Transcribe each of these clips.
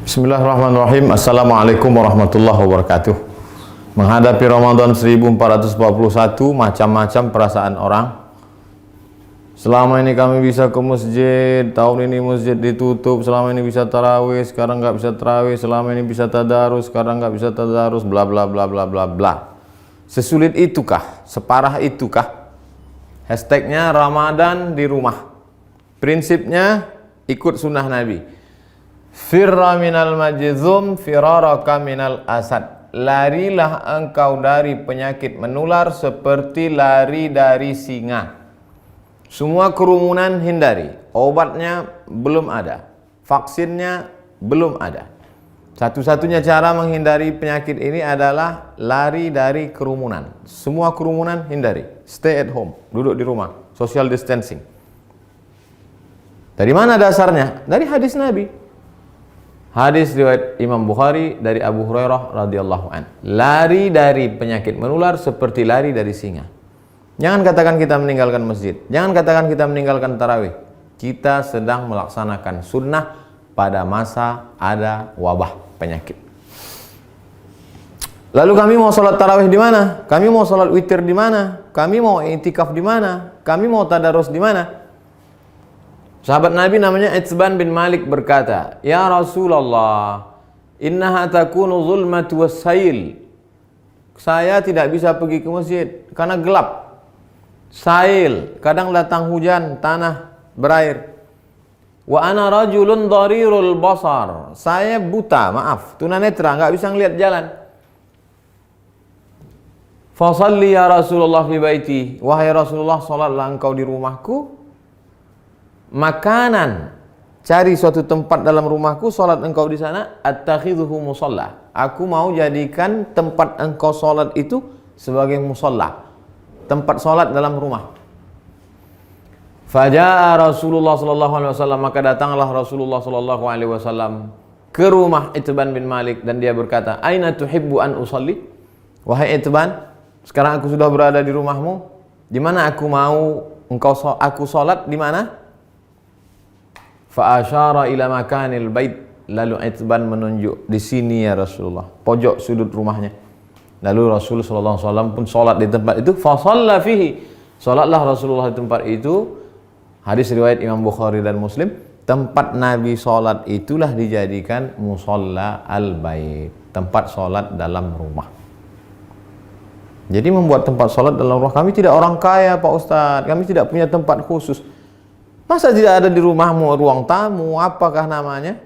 Bismillahirrahmanirrahim. Assalamualaikum warahmatullahi wabarakatuh. Menghadapi Ramadan 1441, macam-macam perasaan orang. Selama ini kami bisa ke masjid, tahun ini masjid ditutup. Selama ini bisa tarawih, sekarang nggak bisa tarawih. Selama ini bisa tadarus, sekarang nggak bisa tadarus. Bla bla bla bla bla bla. Sesulit itukah? Separah itukah? Hashtagnya Ramadan di rumah. Prinsipnya ikut sunnah Nabi. Firra minal majzum firaraka minal asad. Larilah engkau dari penyakit menular seperti lari dari singa. Semua kerumunan hindari. Obatnya belum ada, vaksinnya belum ada. Satu-satunya cara menghindari penyakit ini adalah lari dari kerumunan. Semua kerumunan hindari. Stay at home, duduk di rumah, social distancing. Dari mana dasarnya? Dari hadis Nabi. Hadis riwayat Imam Bukhari dari Abu Hurairah radhiyallahu an. Lari dari penyakit menular seperti lari dari singa. Jangan katakan kita meninggalkan masjid. Jangan katakan kita meninggalkan tarawih. Kita sedang melaksanakan sunnah pada masa ada wabah penyakit. Lalu kami mau sholat tarawih di mana? Kami mau sholat witir di mana? Kami mau i'tikaf di mana? Kami mau tadarus di mana? Sahabat Nabi namanya Itsban bin Malik berkata, "Ya Rasulullah, innaha takunu zulmatu wassail." Saya tidak bisa pergi ke masjid karena gelap. Sail, kadang datang hujan, tanah berair. Wa ana rajulun dharirul basar. Saya buta, maaf, tunanetra, enggak bisa ngelihat jalan. Fa shalli ya Rasulullah fi baiti. Wahai Rasulullah, salatlah engkau di rumahku. Makanan, cari suatu tempat dalam rumahku, sholat engkau di sana. Attakhidhuhu musalla. Aku mau jadikan tempat engkau sholat itu sebagai musalla, tempat sholat dalam rumah. Faja'a Rasulullah sallallahu alaihi wasallam, maka datanglah Rasulullah sallallahu alaihi wasallam ke rumah Itsban bin Malik dan dia berkata, "Aina tuhibbu an usalli?" Wahai Itsban, sekarang aku sudah berada di rumahmu. Di mana aku mau aku sholat di mana? Fa asyara ila makanil bait. Lalu Itsban menunjuk, di sini ya Rasulullah, pojok sudut rumahnya. Lalu Rasul sallallahu alaihi wasallam pun salat di tempat itu. Fa shalla fihi. Salatlah Rasulullah di tempat itu. Hadis riwayat Imam Bukhari dan Muslim. Tempat Nabi salat itulah dijadikan musalla al-bait, tempat salat dalam rumah. Jadi membuat tempat salat dalam rumah. Kami tidak orang kaya, Pak Ustadz. Kami tidak punya tempat khusus. Masa tidak ada di rumahmu ruang tamu? Apakah namanya?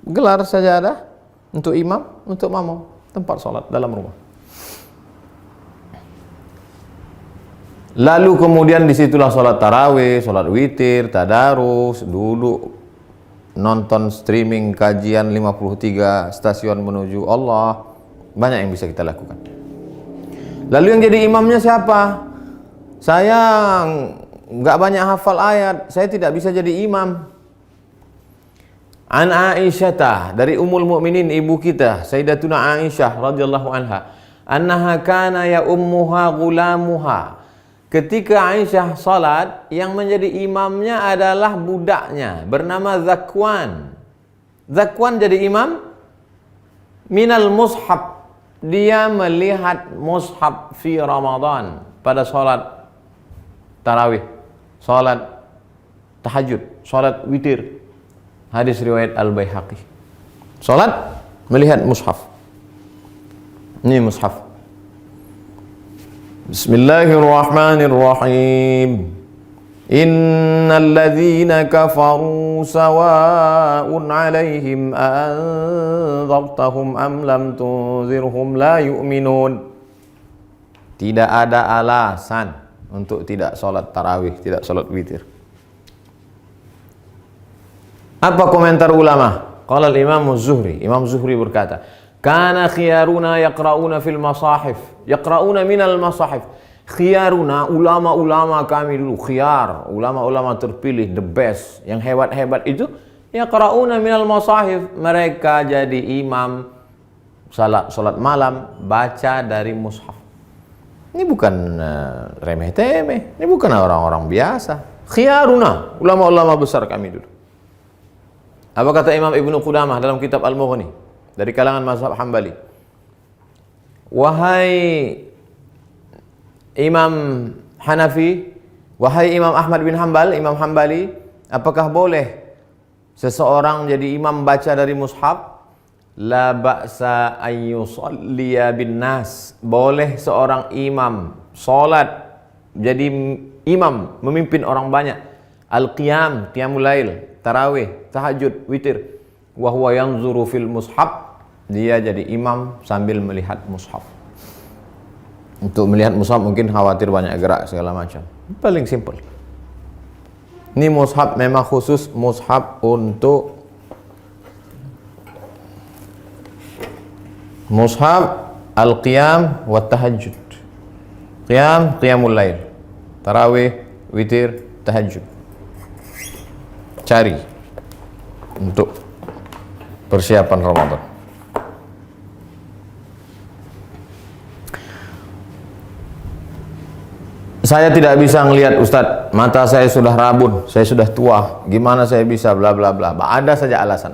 Gelar sajadah untuk imam, untuk makmum, tempat sholat dalam rumah. Lalu kemudian disitulah sholat tarawih, sholat witir, tadarus, duduk nonton streaming kajian 53 stasiun menuju Allah. Banyak yang bisa kita lakukan. Lalu yang jadi imamnya siapa? Saya nggak banyak hafal ayat, saya tidak bisa jadi imam. An Aisyah, dari Ummul Mukminin, ibu kita Sayyidatuna Aisyah radhiyallahu anha, annaha kana ya ummuha gulamuha. Ketika Aisyah salat, yang menjadi imamnya adalah budaknya bernama Zakwan. Zakwan jadi imam minal mushaf. Dia melihat mushaf fi Ramadan pada salat tarawih, salat tahajud, salat witir. Hadis riwayat Al-Baihaqi. Salat melihat mushaf. Ini mushaf. Bismillahirrahmanirrahim. Innal ladzina kafaru sawa'un 'alaihim anzartahum am lam tunzirhum la yu'minun. Tidak ada alasan untuk tidak sholat tarawih, tidak sholat witir. Apa komentar ulama? Qala al-Imam Zuhri. Imam Zuhri berkata, "Kana khiyaruna yaqra'una fil masahif." Yaqra'una minal masahif. Khiyaruna, ulama-ulama kami dulu, khiyar, ulama-ulama terpilih, the best, yang hebat-hebat itu, yaqra'una minal masahif. Mereka jadi imam salat malam, baca dari mushaf. Ini bukan remeh-temeh, ini bukan orang-orang biasa. Khiyaruna, ulama-ulama besar kami dulu. Apa kata Imam Ibnu Qudamah dalam kitab Al-Mughni dari kalangan mazhab Hambali? Wahai Imam Hanafi, wahai Imam Ahmad bin Hanbal, Imam Hambali, apakah boleh seseorang jadi imam baca dari mushaf? La ba'sa an yusalliya bin nas. Boleh seorang imam salat jadi imam memimpin orang banyak. Al-qiyam, qiyamul lail, tarawih, tahajud, witir. Wa huwa yanzuru fil mushaf. Dia jadi imam sambil melihat mushaf. Untuk melihat mushaf mungkin khawatir banyak gerak segala macam. Paling simple. Ini mushaf memang khusus mushaf untuk mushaf al-qiyam wa tahajud. Qiyam, qiyamul lail. Tarawih, witir, tahajud. Cari untuk persiapan Ramadan. Saya tidak bisa ngelihat Ustadz, mata saya sudah rabun, saya sudah tua, gimana saya bisa bla bla bla. Ada saja alasan.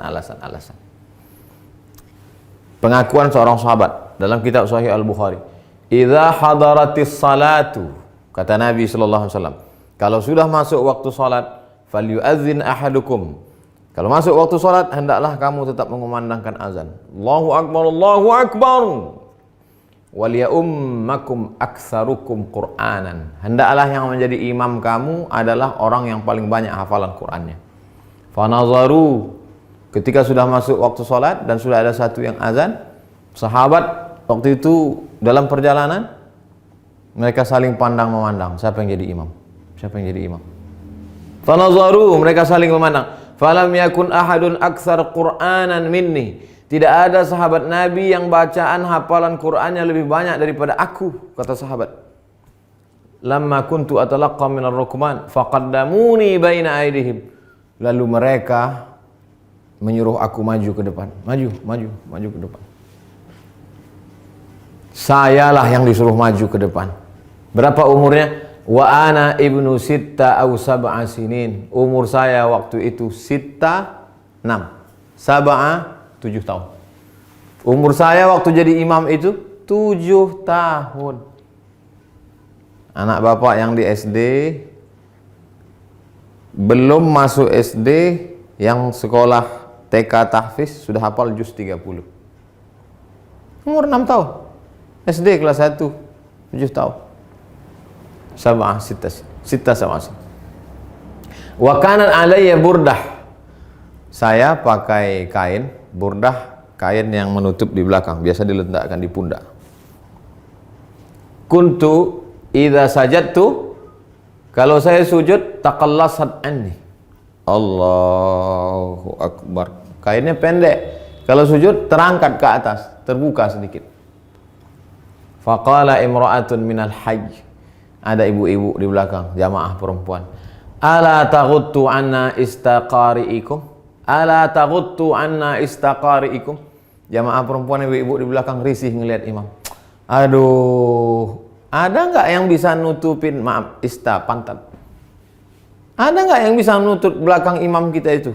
Pengakuan seorang sahabat dalam kitab Sahih Al-Bukhari, "Idza hadaratis salatu," kata Nabi sallallahu alaihi wasallam, kalau sudah masuk waktu salat, falyu'adzin ahadukum. Kalau masuk waktu salat, hendaklah kamu tetap mengumandangkan azan. Allahu akbar, Allahu akbar. Waliyummakum aktsarukum Qur'anan. Hendaklah yang menjadi imam kamu adalah orang yang paling banyak hafalan Qur'annya. Fanazaru, ketika sudah masuk waktu salat dan sudah ada satu yang azan, sahabat waktu itu dalam perjalanan mereka saling pandang memandang, siapa yang jadi imam? Siapa yang jadi imam? Fanazaru, mereka saling memandang. Falam yakun ahadun aktsar Qur'anan minni. Tidak ada sahabat Nabi yang bacaan hafalan Qur'annya lebih banyak daripada aku, kata sahabat. Lamma kuntu atalaqqa minar rukman faqaddamuni baina aydihim. Lalu mereka menyuruh aku maju ke depan. Maju ke depan. Sayalah yang disuruh maju ke depan. Berapa umurnya? Wa ana ibnu sitta aw sab'a sinin. Umur saya waktu itu sitta 6. Sab'a 7 tahun. Umur saya waktu jadi imam itu 7 tahun. Anak bapak yang di SD, belum masuk SD, yang sekolah TK tahfiz sudah hafal juz 30. Umur 6 tahun. SD kelas 1, 7 tahun. Sab'ah sitta sab'ah. Wa kanat alayya burdah. Saya pakai kain burdah, kain yang menutup di belakang, biasa diletakkan di pundak. Kuntu idza sajadtu, kalau saya sujud, taqallasat anni. Allahu akbar. Kainnya pendek. Kalau sujud terangkat ke atas, terbuka sedikit. Faqala imra'atun minal hajj. Ada ibu-ibu di belakang, jamaah perempuan. Ala taghuttu anna istaqari'ikum? Ala taghuttu anna istaqari'ikum? Jamaah perempuan ibu-ibu di belakang risih ngelihat imam. Aduh, ada nggak yang bisa nutupin, maaf, pantat? Ada nggak yang bisa nutup belakang imam kita itu?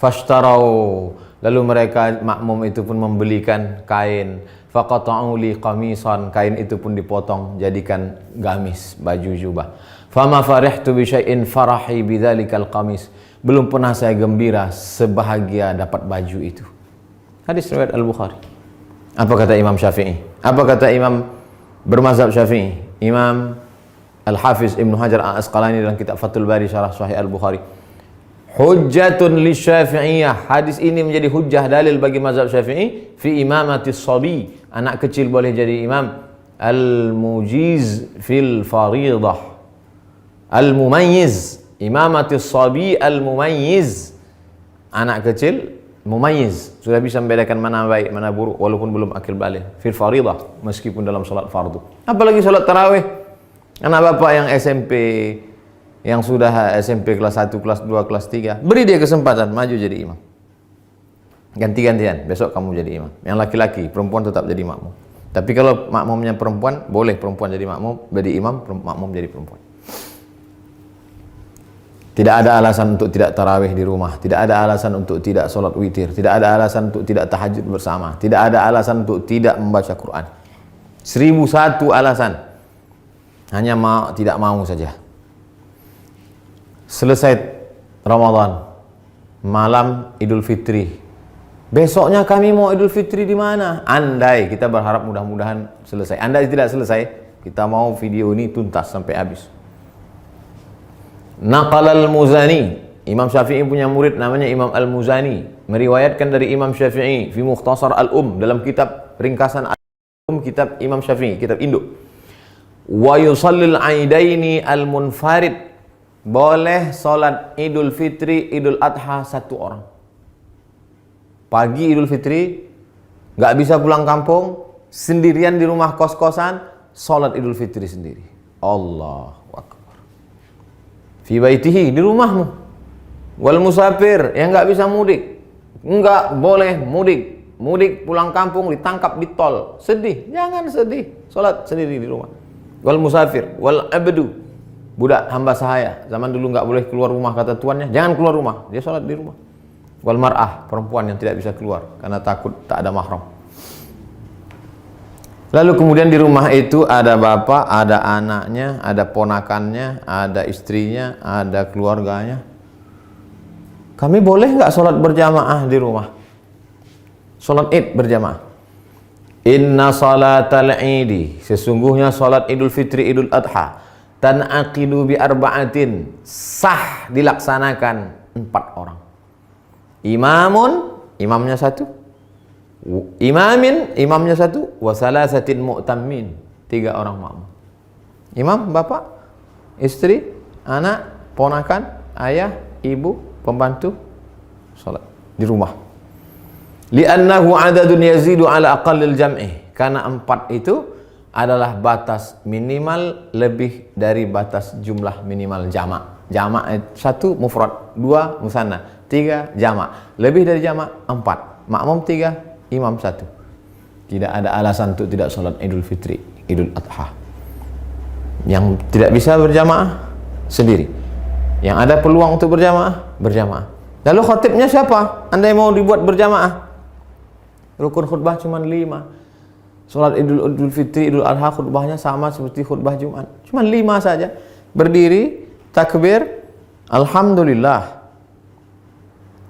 Fashtarau, lalu mereka makmum itu pun membelikan kain. Faqata'u li qamisan, kain itu pun dipotong jadikan gamis, baju jubah. Fama farihtu bi syai'in farahi bidzalikal qamis. Belum pernah saya gembira sebahagia dapat baju itu. Hadis riwayat Al-Bukhari. Apa kata Imam Syafi'i? Apa kata Imam bermazhab Syafi'i? Imam Al-Hafiz Ibnu Hajar Al-Asqalani dalam kitab Fathul Bari Syarah Sahih Al-Bukhari. Hujjatun li Syafi'iyah. Hadis ini menjadi hujjah dalil bagi mazhab Syafi'i fi imamatis sabi. Anak kecil boleh jadi imam. Al-mujiz fil faridah. Al-mumayyiz. Imamatis sabi al-mumayyiz. Anak kecil mumayyiz, sudah bisa membedakan mana baik mana buruk walaupun belum akil baligh fil faridah, meskipun dalam salat fardu. Apalagi salat tarawih. Anak bapak yang SMP, yang sudah SMP kelas 1, kelas 2, kelas 3, beri dia kesempatan maju jadi imam. Ganti-gantian, besok kamu jadi imam. Yang laki-laki, perempuan tetap jadi makmum. Tapi kalau makmumnya perempuan, boleh perempuan jadi makmum, jadi imam, makmum jadi perempuan. Tidak ada alasan untuk tidak tarawih di rumah, tidak ada alasan untuk tidak sholat witir, tidak ada alasan untuk tidak tahajud bersama, tidak ada alasan untuk tidak membaca Quran. 1001 alasan. Hanya tidak mau saja. Selesai Ramadan, malam Idul Fitri. Besoknya kami mau Idul Fitri di mana? Andai, kita berharap mudah-mudahan selesai. Andai tidak selesai, kita mau video ini tuntas sampai habis. Naqal al-Muzani, Imam Syafi'i punya murid namanya Imam al-Muzani, meriwayatkan dari Imam Syafi'i fi Mukhtasar al-Um, dalam kitab ringkasan al-Um, kitab Imam Syafi'i, kitab induk. Wa yusallil aidaini al-munfarid, boleh salat Idul Fitri, Idul Adha satu orang. Pagi Idul Fitri, nggak bisa pulang kampung, sendirian di rumah kos-kosan, salat Idul Fitri sendiri. Allahu Akbar. Fi baitihi, di rumahmu. Wal musafir, yang nggak bisa mudik, nggak boleh mudik. Mudik pulang kampung ditangkap di tol, sedih, jangan sedih, salat sendiri di rumah. Wal musafir, wal abdu, budak hamba sahaya, zaman dulu nggak boleh keluar rumah kata tuannya, jangan keluar rumah, dia salat di rumah. Wal mar'ah, perempuan yang tidak bisa keluar karena takut tak ada mahram. Lalu kemudian di rumah itu ada bapak, ada anaknya, ada ponakannya, ada istrinya, ada keluarganya. Kami boleh nggak sholat berjamaah di rumah? Sholat id berjamaah. Inna salatal idi, sesungguhnya sholat Idul Fitri, Idul Adha, tan'aqidu bi arba'atin, sah dilaksanakan 4 orang. Imamun, imamnya 1. Imamin, imamnya 1. Wa salasatin mu'tammin, 3 orang makmum. Imam, bapak, istri, anak, ponakan, ayah, ibu, pembantu, salat di rumah. Li'annahu adadun yazidu ala aqallil jam'i, karena 4 itu adalah batas minimal lebih dari batas jumlah minimal jamak. Jamak 1 mufrad, 2 musanna, 3 jamak. Lebih dari jamak 4. Makmum 3, imam 1. Tidak ada alasan untuk tidak sholat Idul Fitri, Idul Adha. Yang tidak bisa berjamaah sendiri. Yang ada peluang untuk berjamaah, berjamaah. Lalu khatibnya siapa? Andai mau dibuat berjamaah, rukun khutbah cuma 5. Sholat Idul Fitri, Idul Adha khutbahnya sama seperti khutbah Jumat, cuma 5 saja. Berdiri, takbir, alhamdulillah.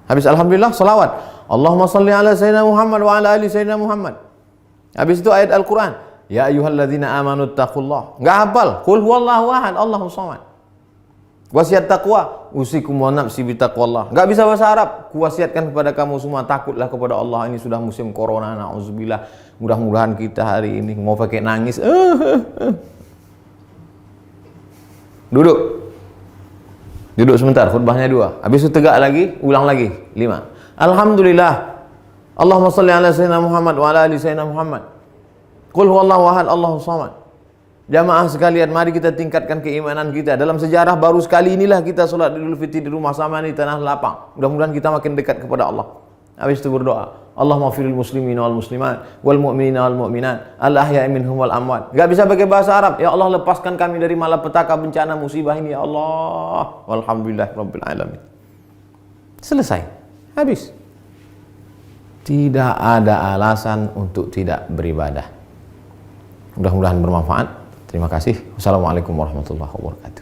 Habis alhamdulillah, salawat. Allahumma salli ala sayyidina Muhammad wa ala ali sayyidina Muhammad. Habis itu ayat Al-Quran. Ya ayyuhalladzina amanu taqullah. Enggak hafal. Qul huwallahu ahad, Allahus samad. Wasiat taqwa, usikum wa nafsi bitaqwallah. Enggak bisa bahasa Arab. Kuwasiatkan kepada kamu semua, takutlah kepada Allah. Ini sudah musim corona, na'udzubillah. Mudah-mudahan kita hari ini mau pakai nangis. Duduk. Duduk sebentar, khutbahnya 2. Habis itu tegak lagi, ulang lagi 5. Alhamdulillah. Allahumma salli ala sayyidina Muhammad wa ala ali sayyidina Muhammad. Qul huwallahu ahad, Allahus samad. Jamaah sekalian, mari kita tingkatkan keimanan kita. Dalam sejarah baru sekali inilah kita sholat Idul Fitri di rumah sama di tanah lapang. Mudah-mudahan kita makin dekat kepada Allah. Habis itu berdoa, Allahumma firil muslimin wal muslimat wal mu'minina wal mu'minat al ahya'i minhum wal amwat. Gak bisa pakai bahasa Arab. Ya Allah, lepaskan kami dari malapetaka bencana musibah ini ya Allah. Walhamdulillah rabbil alamin. Selesai. Habis. Tidak ada alasan untuk tidak beribadah. Mudah-mudahan bermanfaat. Terima kasih. Wassalamualaikum warahmatullahi wabarakatuh.